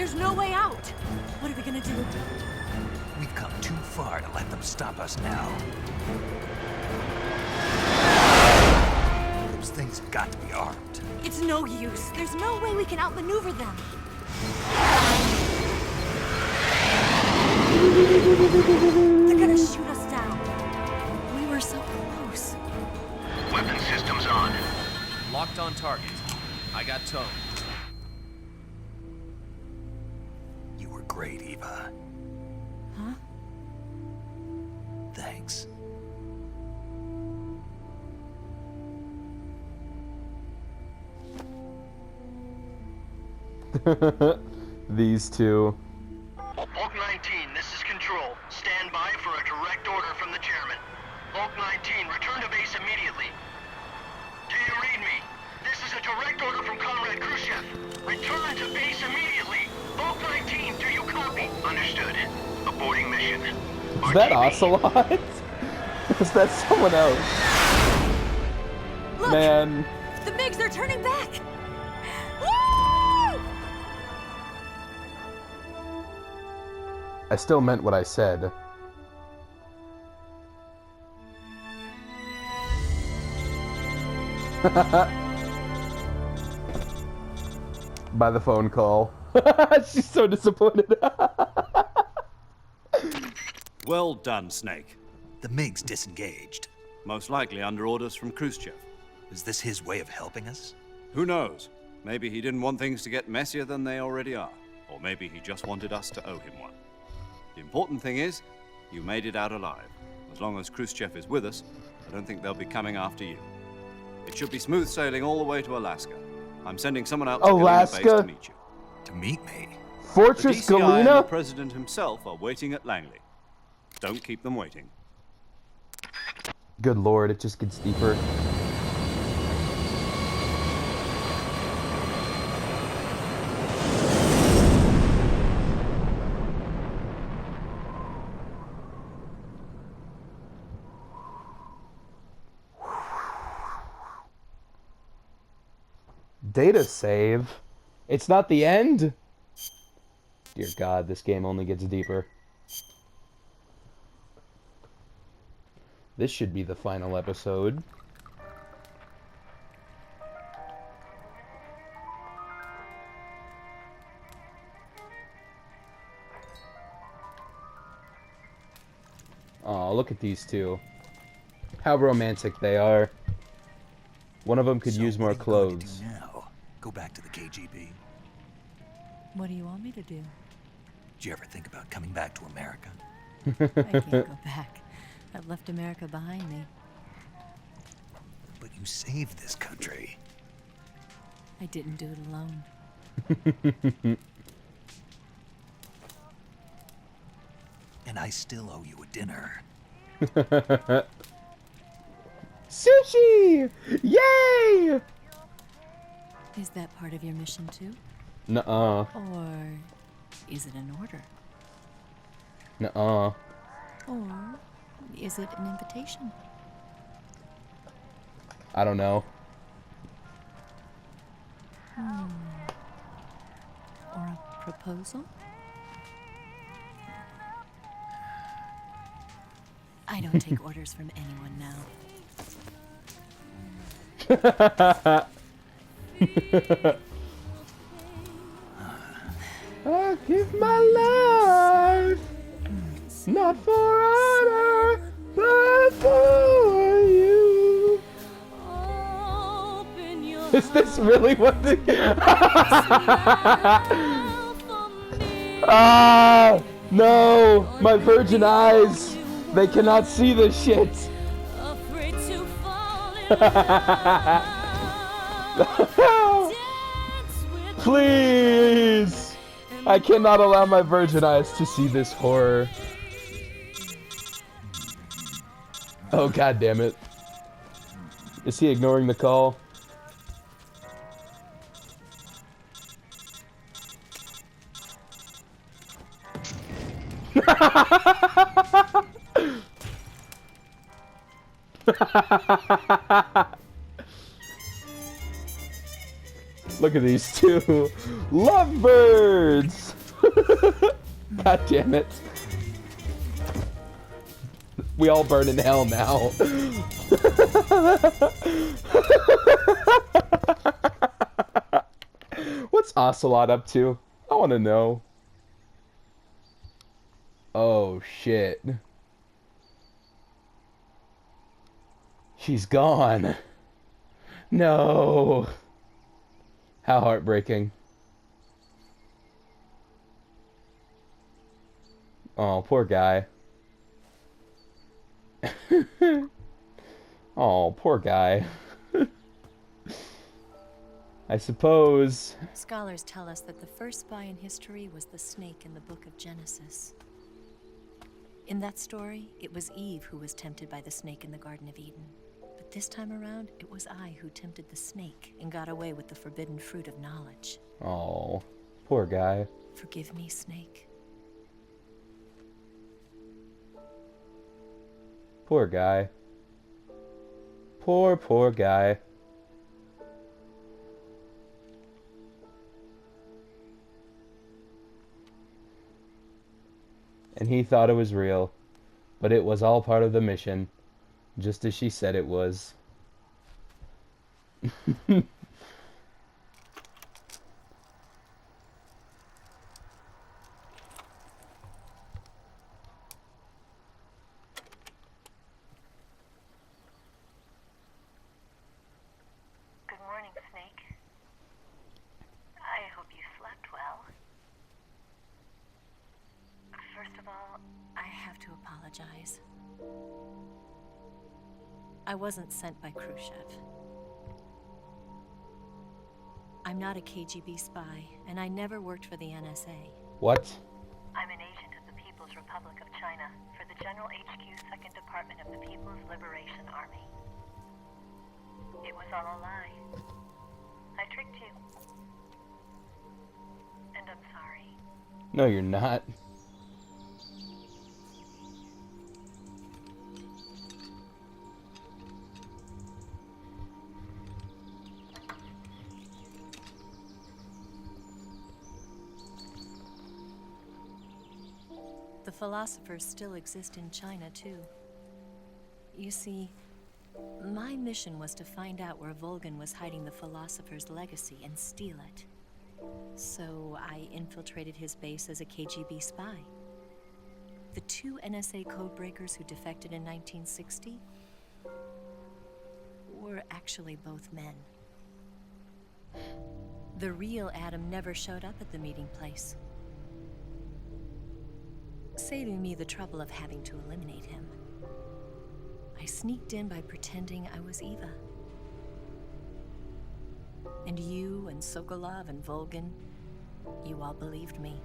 There's no way out. What are we gonna do? We've come too far to let them stop us now. Those things have got to be armed. It's no use. There's no way we can outmaneuver them. They're gonna shoot us down. We were so close. Weapon systems on. Locked on target. I got towed. You were great, Eva. Huh? Thanks. These two. Hulk 19, this is Control. Stand by for a direct order from the chairman. Hulk 19, return to base immediately. Do you read me? This is a direct order from Comrade Khrushchev. Return to base immediately. Hulk 19, do you copy? Understood. Aborting mission. Is that Ocelot? Is that someone else? Look! Man. The MiGs, they're turning back! Woo! I still meant what I said. By the phone call. She's so disappointed. Well done, Snake. The MiG's disengaged. Most likely under orders from Khrushchev. Is this his way of helping us? Who knows? Maybe he didn't want things to get messier than they already are. Or maybe he just wanted us to owe him one. The important thing is, you made it out alive. As long as Khrushchev is with us, I don't think they'll be coming after you. It should be smooth sailing all the way to Alaska. I'm sending someone out to Galena Base to meet you. To meet me? Fortress The DCI and the Galena? President himself are waiting at Langley. Don't keep them waiting. Good lord, it just gets deeper. Data save? It's not the end? Dear God, this game only gets deeper. This should be the final episode. Aw, look at these two. How romantic they are. One of them could use more clothes. Now, go back to the KGB. What do you want me to do? Did you ever think about coming back to America? I can't go back. I've left America behind me. But you saved this country. I didn't do it alone. And I still owe you a dinner. Sushi! Yay! Is that part of your mission too? Nuh-uh. Or is it an order? Nuh-uh. Or is it an invitation? I don't know. Or a proposal? I don't take orders from anyone now. I give my life, not for honor, but for you. Is this really what the... Ah, no, my virgin eyes, they cannot see this shit. Please! I cannot allow my virgin eyes to see this horror. Oh, god damn it. Is he ignoring the call? Look at these two lovebirds. God damn it. We all burn in hell now. What's Ocelot up to? I want to know. Oh, shit. She's gone. No. How heartbreaking. Oh, poor guy. Oh, poor guy. I suppose. Scholars tell us that the first spy in history was the snake in the book of Genesis. In that story, it was Eve who was tempted by the snake in the Garden of Eden. But this time around, it was I who tempted the snake and got away with the forbidden fruit of knowledge. Oh, poor guy. Forgive me, snake. Poor guy. Poor guy. And he thought it was real, but it was all part of the mission, just as she said it was. Good morning, Snake. I hope you slept well. First of all, I have to apologize. I wasn't sent by Khrushchev. I'm not a KGB spy, and I never worked for the NSA. What? I'm an agent of the People's Republic of China for the General HQ 2nd Department of the People's Liberation Army. It was all a lie. I tricked you. And I'm sorry. No, you're not. The philosophers still exist in China, too. You see, my mission was to find out where Volgin was hiding the philosopher's legacy and steal it. So I infiltrated his base as a KGB spy. The two NSA codebreakers who defected in 1960 were actually both men. The real Adam never showed up at the meeting place, saving me the trouble of having to eliminate him. I sneaked in by pretending I was Eva. And you and Sokolov and Volgin, you all believed me.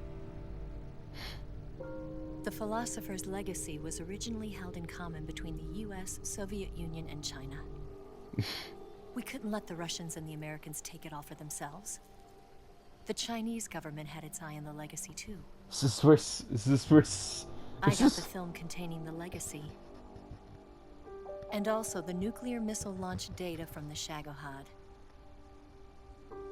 The philosopher's legacy was originally held in common between the US, Soviet Union, and China. We couldn't let the Russians and the Americans take it all for themselves. The Chinese government had its eye on the legacy too. I got the film containing the legacy. And also the nuclear missile launch data from the Shagohod.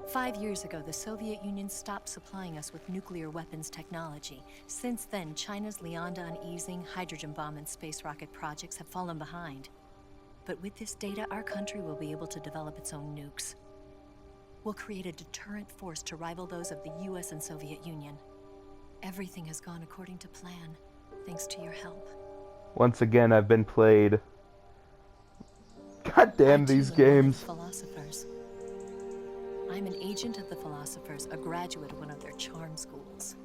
5 years ago, the Soviet Union stopped supplying us with nuclear weapons technology. Since then, China's Liaodong easing, hydrogen bomb, and space rocket projects have fallen behind. But with this data, our country will be able to develop its own nukes. We'll create a deterrent force to rival those of the US and Soviet Union. Everything has gone according to plan, thanks to your help. Once again, I've been played. God damn these games. Philosophers. I'm an agent of the Philosophers, a graduate of one of their charm schools.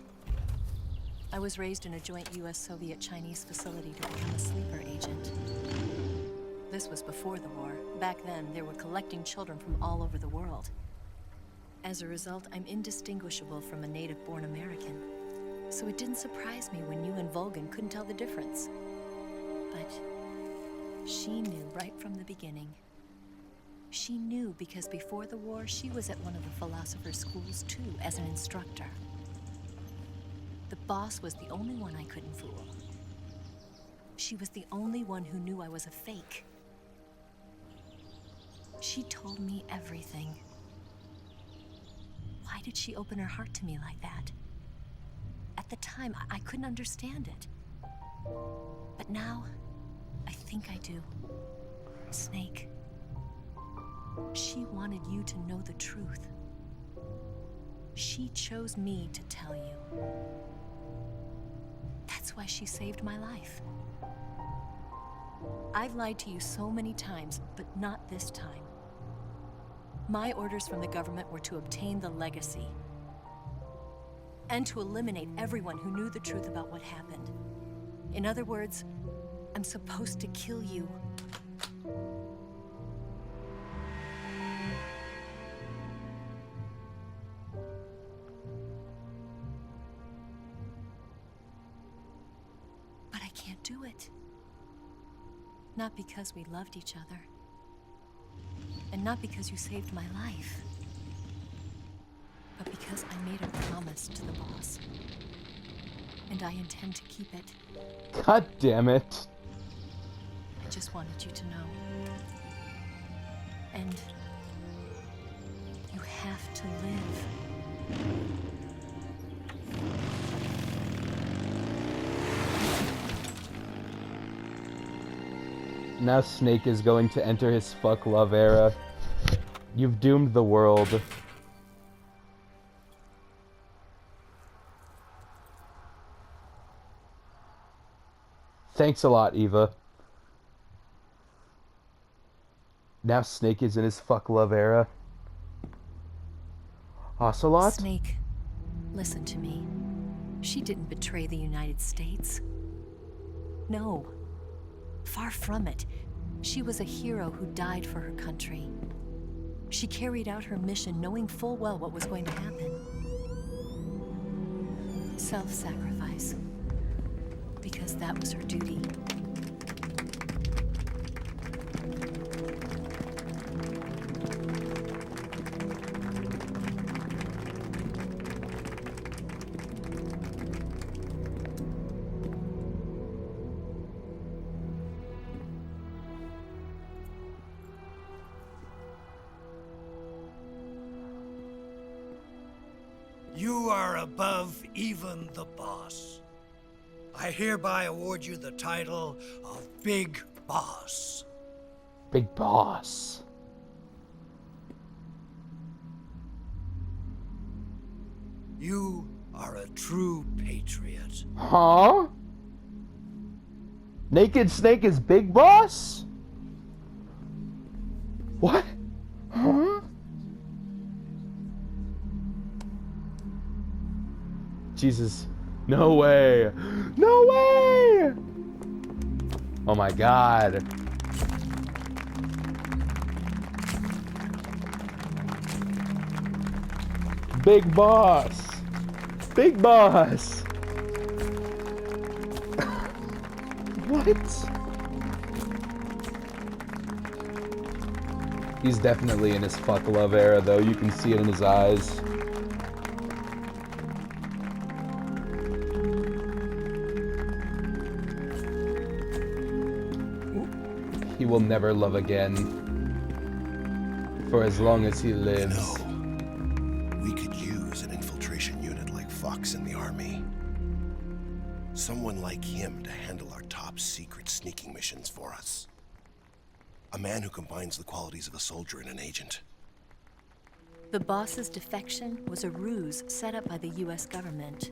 I was raised in a joint US-Soviet-Chinese facility to become a sleeper agent. This was before the war. Back then, they were collecting children from all over the world. As a result, I'm indistinguishable from a native-born American. So it didn't surprise me when you and Volgin couldn't tell the difference. But she knew right from the beginning. She knew because before the war, she was at one of the philosopher's schools too, as an instructor. The boss was the only one I couldn't fool. She was the only one who knew I was a fake. She told me everything. did she open her heart to me like that? At the time, I couldn't understand it. But now, I think I do. Snake, she wanted you to know the truth. She chose me to tell you. That's why she saved my life. I've lied to you so many times, but not this time. My orders from the government were to obtain the legacy and to eliminate everyone who knew the truth about what happened. In other words, I'm supposed to kill you. But I can't do it. Not because we loved each other. And not because you saved my life. But because I made a promise to the boss. And I intend to keep it. God damn it. I just wanted you to know. And you have to live. Now Snake is going to enter his fuck love era. You've doomed the world. Thanks a lot, Eva. Now Snake is in his fuck love era. Ocelot? Snake, listen to me. She didn't betray the United States. No. Far from it. She was a hero who died for her country. She carried out her mission knowing full well what was going to happen. Self-sacrifice. Because that was her duty. You are above even the boss. I hereby award you the title of Big Boss. Big Boss. You are a true patriot. Huh? Naked Snake is Big Boss? What? Huh? Jesus. No way. No way! Oh my god. Big Boss. Big Boss. What? He's definitely in his fuck love era though. You can see it in his eyes. He will never love again. For as long as he lives. You know, we could use an infiltration unit like Fox in the army. Someone like him to handle our top secret sneaking missions for us. A man who combines the qualities of a soldier and an agent. The boss's defection was a ruse set up by the US government.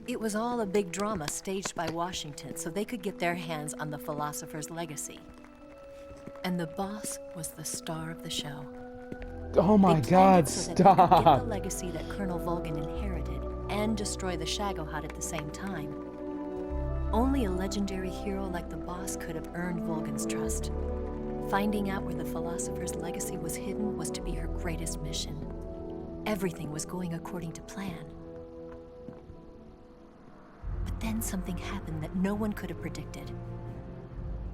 It was all a big drama staged by Washington so they could get their hands on the philosopher's legacy. And the boss was the star of the show. Oh my They planned god, it so that they could get the stop! legacy that Colonel Volgin inherited and destroy the Shagohod at the same time. Only a legendary hero like the boss could have earned Volgin's trust. Finding out where the philosopher's legacy was hidden was to be her greatest mission. Everything was going according to plan. But then something happened that no one could have predicted.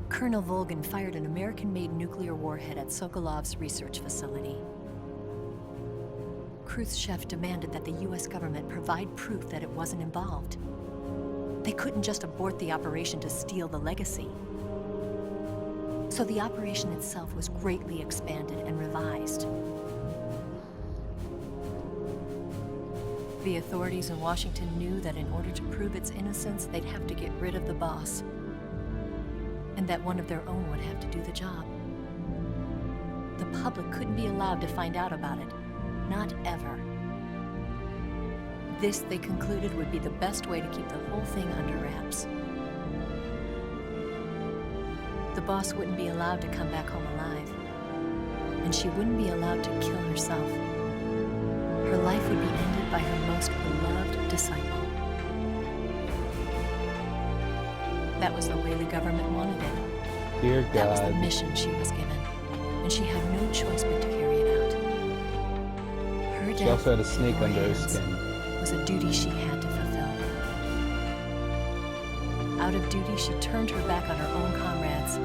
Colonel Volgin fired an American-made nuclear warhead at Sokolov's research facility. Khrushchev demanded that the US government provide proof that it wasn't involved. They couldn't just abort the operation to steal the legacy. So the operation itself was greatly expanded and revised. The authorities in Washington knew that in order to prove its innocence, they'd have to get rid of the boss. And that one of their own would have to do the job. The public couldn't be allowed to find out about it. Not ever. This, they concluded, would be the best way to keep the whole thing under wraps. The boss wouldn't be allowed to come back home alive. And she wouldn't be allowed to kill herself. Her life would be ended by her most beloved disciple. That was the way the government wanted it. Dear God. That was the mission she was given. And she had no choice but to carry it out. Her She death also had a snake in her under her hands skin. was a duty she had to fulfill. Out of duty, she turned her back on her own comrades.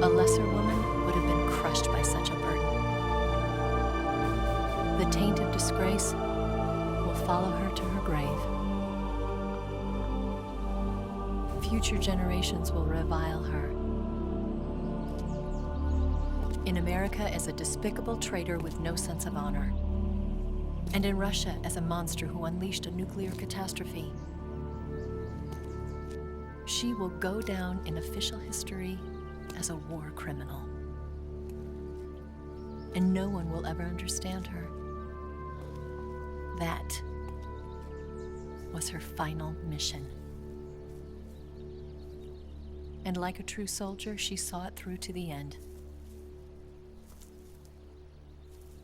A lesser woman would have been crushed by such a burden. The taint of disgrace will follow her to her grave. Future generations will revile her. In America as a despicable traitor with no sense of honor. And in Russia as a monster who unleashed a nuclear catastrophe. She will go down in official history as a war criminal. And no one will ever understand her. That was her final mission. And like a true soldier, she saw it through to the end.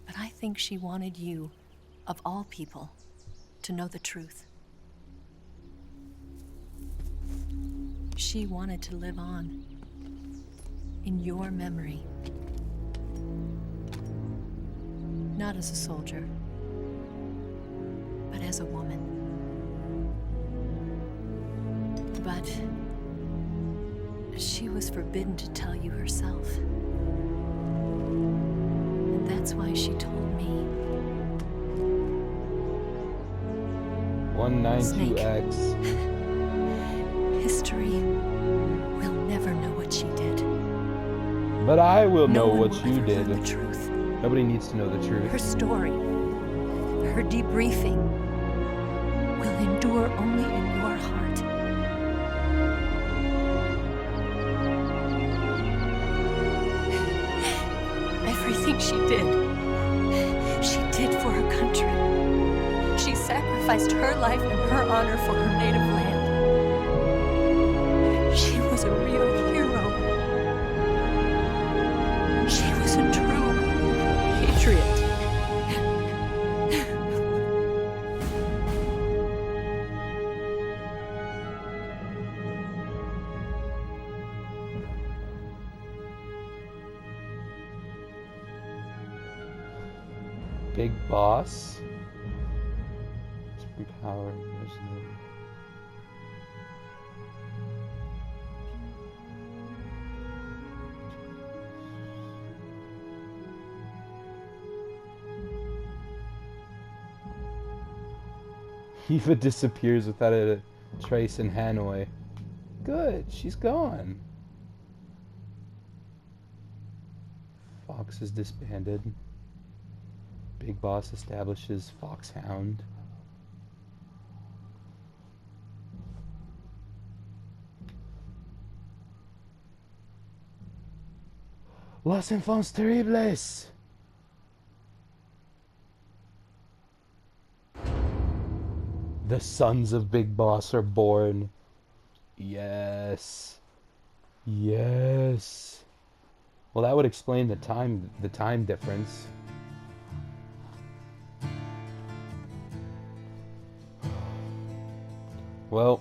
But I think she wanted you, of all people, to know the truth. She wanted to live on in your memory. Not as a soldier, but as a woman. But she was forbidden to tell you herself. And that's why she told me. 192X. History will never know what she did. But I will know No one what will you ever did. learn the truth. Nobody needs to know the truth. Her story, her debriefing, will endure only in your heart. Everything she did for her country. She sacrificed her life and her honor for her native land. She was a real hero. She was a true patriot. Big Boss. Supreme power. There's no... Eva disappears without a trace in Hanoi. Good, she's gone. Fox is disbanded. Big Boss establishes Foxhound. Los Enfants Terribles! The sons of Big Boss are born. Yes. Yes. Well, that would explain the time difference. Well,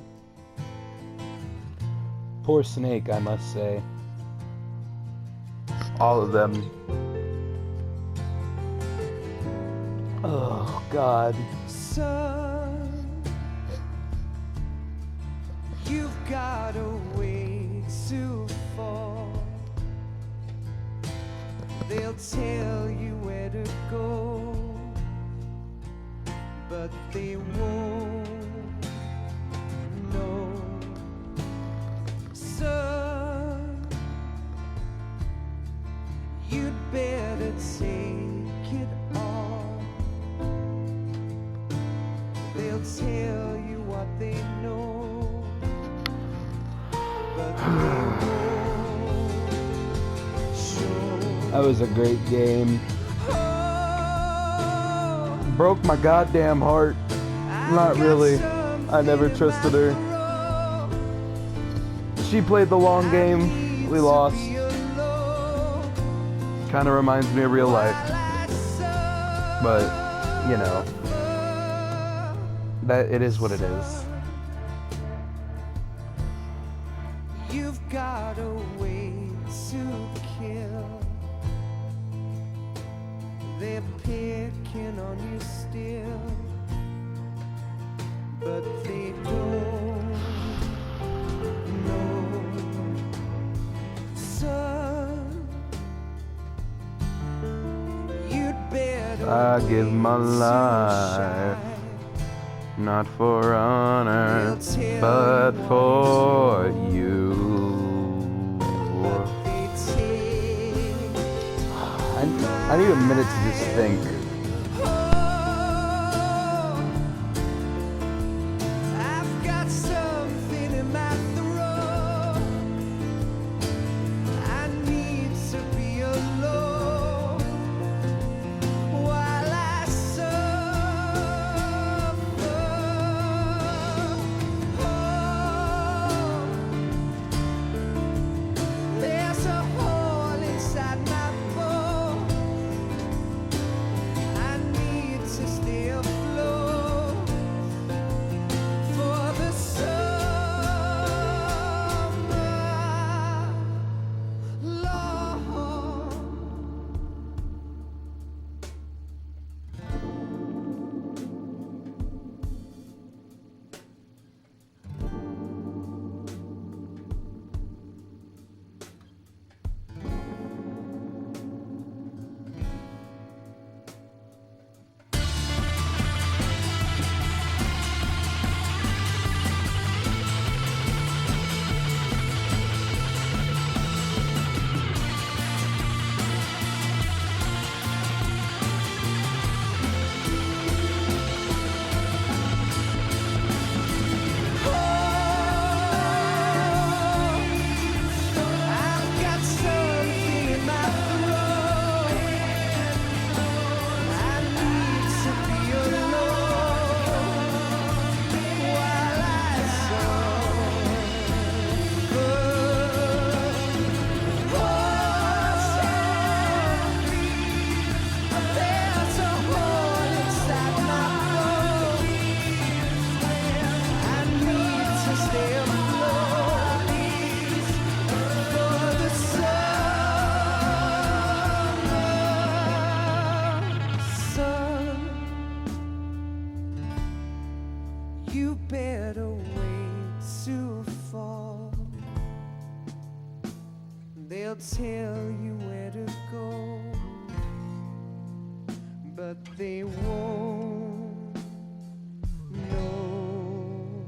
poor Snake, I must say. All of them. Oh, God. Son, you've got a way to fall. They'll tell you where to go, but they won't know. Son, you'd better take it all. tell you what they know, but they won't show. That was a great game. Oh, Broke my goddamn heart. Not really. I never trusted her. She played the long game. We lost. Kind of reminds me of real life. But, you know, that it is what it is. you've got a way to kill. They're picking on you still, but they don't know. Son, you'd better I give my wait till life, shine. not for honor, They'll tell but you for what you. they take. I need a minute to just think. I've got something in my throat. I need to be alone while I suffer. There's a hole inside my bones. I need to stay afloat for the summer, Lord. I've got something in my throat. I need to be alone while I suffer. There's a hole inside my bones. I need to stay afloat for the summer. Son, you better wait to fall. They'll tell you where to go, but they won't know.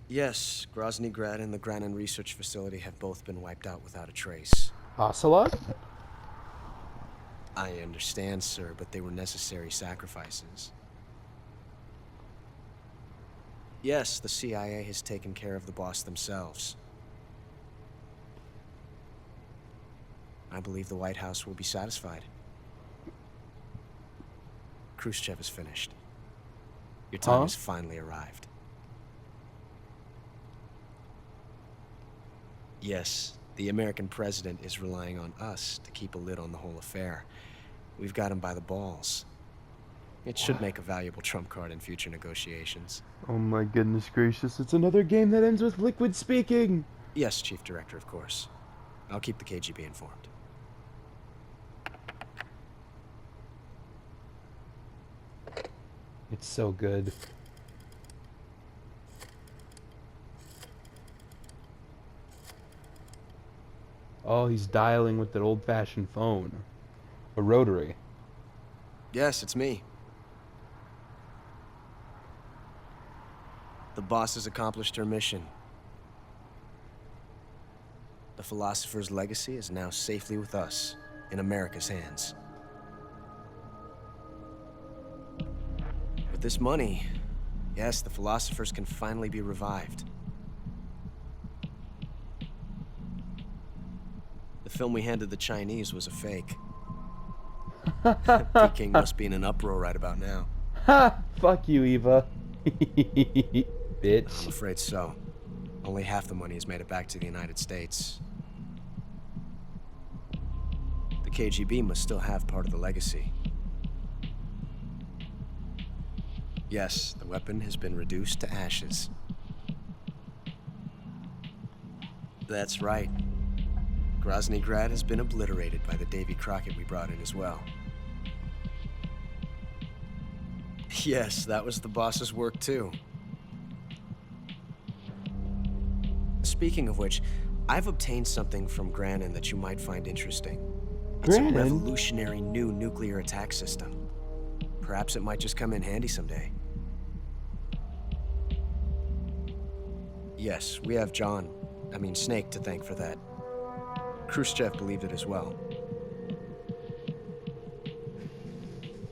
Yes, Grozny Grad and the Granin Research Facility have both been wiped out without a trace. Ocelot? I understand, sir, but they were necessary sacrifices. Yes, the CIA has taken care of the boss themselves. I believe the White House will be satisfied. Khrushchev is finished. Your time has finally arrived. Yes, the American president is relying on us to keep a lid on the whole affair. We've got him by the balls. It should make a valuable trump card in future negotiations. Oh my goodness gracious, it's another game that ends with Liquid speaking! Yes, Chief Director, of course. I'll keep the KGB informed. It's so good. Oh, he's dialing with that old-fashioned phone. A rotary. Yes, it's me. The boss has accomplished her mission. The philosopher's legacy is now safely with us, in America's hands. With this money, yes, the philosophers can finally be revived. The film we handed the Chinese was a fake. Peking must be in an uproar right about now. Ha! Fuck you, Eva. Bitch. I'm afraid so. Only half the money has made it back to the United States. The KGB must still have part of the legacy. Yes, the weapon has been reduced to ashes. That's right. Grozny Grad has been obliterated by the Davy Crockett we brought in as well. Yes, that was the boss's work too. Speaking of which, I've obtained something from Granin that you might find interesting. It's a revolutionary new nuclear attack system. Perhaps it might just come in handy someday. Yes, we have Snake to thank for that. Khrushchev believed it as well.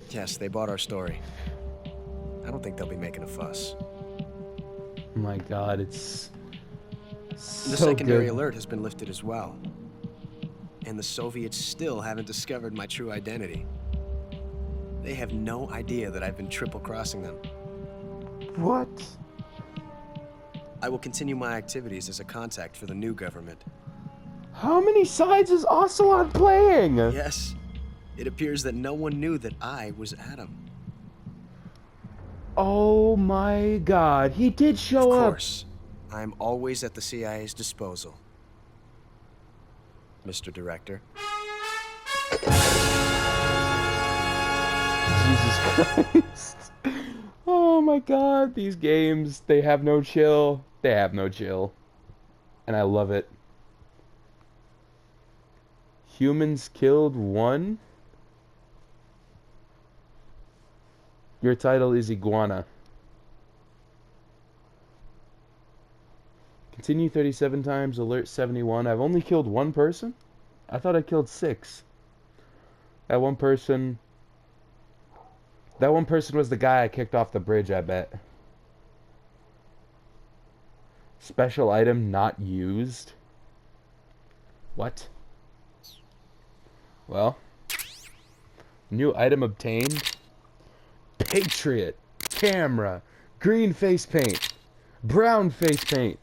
Yes, they bought our story. I don't think they'll be making a fuss. Oh my god, it's so The secondary good. alert has been lifted as well. And the Soviets still haven't discovered my true identity. They have no idea that I've been triple-crossing them. What? I will continue my activities as a contact for the new government. How many sides is Ocelot playing? Yes, it appears that no one knew that I was Adam. Oh my god, he did show up. Of course, I'm always at the CIA's disposal, Mr. Director. Jesus Christ. Oh my god, these games, they have no chill. They have no chill. And I love it. Humans killed one? Your title is Iguana. Continue 37 times, alert 71. I've only killed one person? I thought I killed 6. That one person was the guy I kicked off the bridge, I bet. Special item not used? What? Well, new item obtained. Patriot, camera, green face paint, brown face paint,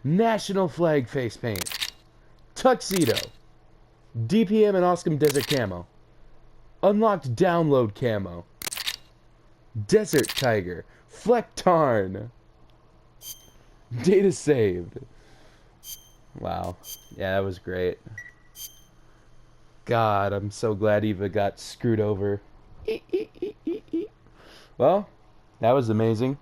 national flag face paint, tuxedo, DPM and Oscom desert camo, unlocked download camo, desert tiger, Flecktarn, data saved. Wow, yeah, that was great. God, I'm so glad Eva got screwed over. Well, that was amazing.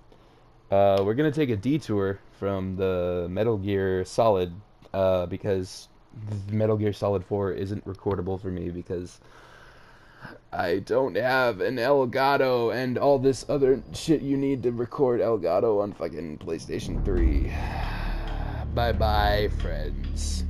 We're gonna take a detour from the Metal Gear Solid because Metal Gear Solid 4 isn't recordable for me because I don't have an Elgato and all this other shit you need to record Elgato on fucking PlayStation 3. Bye-bye, friends.